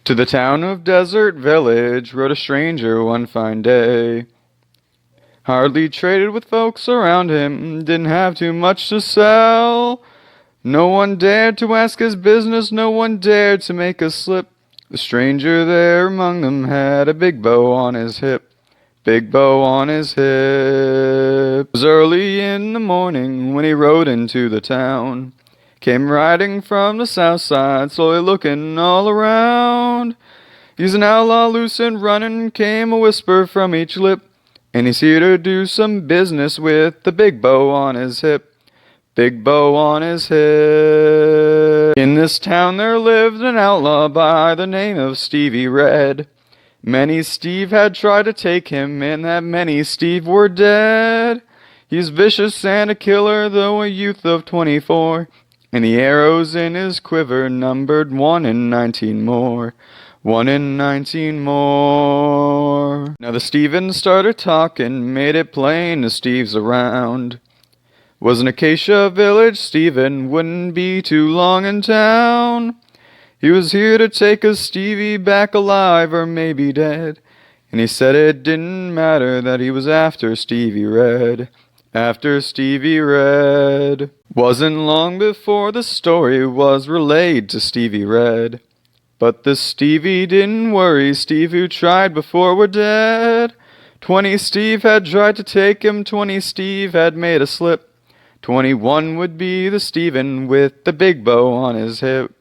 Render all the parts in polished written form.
To the town of Desert Village rode a stranger one fine day. Hardly traded with folks around him, didn't have too much to sell. No one dared to ask his business, no one dared to make a slip. The stranger there among them had a big bow on his hip. Big bow on his hip. It was early in the morning when he rode into the town. Came riding from the south side, slowly looking all around. He's an outlaw, loose and runnin', came a whisper from each lip. And he's here to do some business with the big bow on his hip. Big bow on his hip. In this town there lived an outlaw by the name of Stevie Red. Many Steve had tried to take him, and that many Steve were dead. He's vicious and a killer, though a youth of 24. And the arrows in his quiver numbered 1 in 19 more. 1 in 19 more. Now the Stevens started talking, made it plain the Steves around. Was an Acacia village Steven, wouldn't be too long in town. He was here to take a Stevie back alive or maybe dead. And he said it didn't matter that he was after Stevie Red. After Stevie Red. Wasn't long before the story was relayed to Stevie Red. But the Stevie didn't worry, Steve who tried before were dead. 20 Steve had tried to take him, 20 Steve had made a slip. 21 would be the Steven with the big bow on his hip.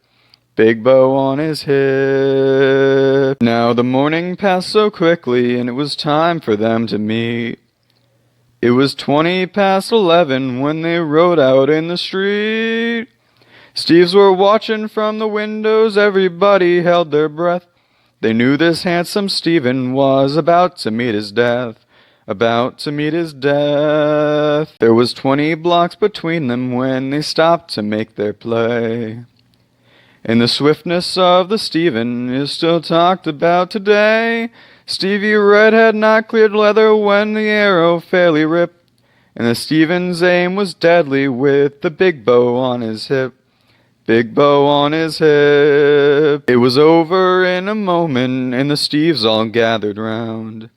Big bow on his hip. Now the morning passed so quickly, and it was time for them to meet. It was 20 past 11 when they rode out in the street. Steves were watching from the windows, everybody held their breath. They knew this handsome Steven was about to meet his death. About to meet his death. There was 20 blocks between them when they stopped to make their play. And the swiftness of the Steven is still talked about today. Stevie Red had not cleared leather when the arrow fairly ripped. And the Steven's aim was deadly with the big bow on his hip. Big bow on his hip. It was over in a moment, and the Steves all gathered round.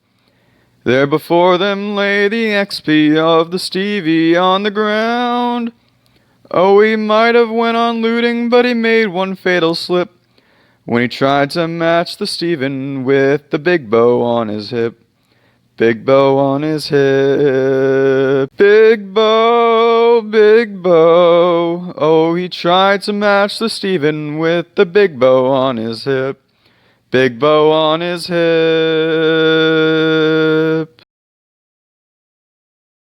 There before them lay the XP of the Stevie on the ground. Oh, he might have went on looting, but he made one fatal slip when he tried to match the Steven with the big bow on his hip. Big bow on his hip. Big bow, big bow. Oh, he tried to match the Steven with the big bow on his hip. Big bow on his hip.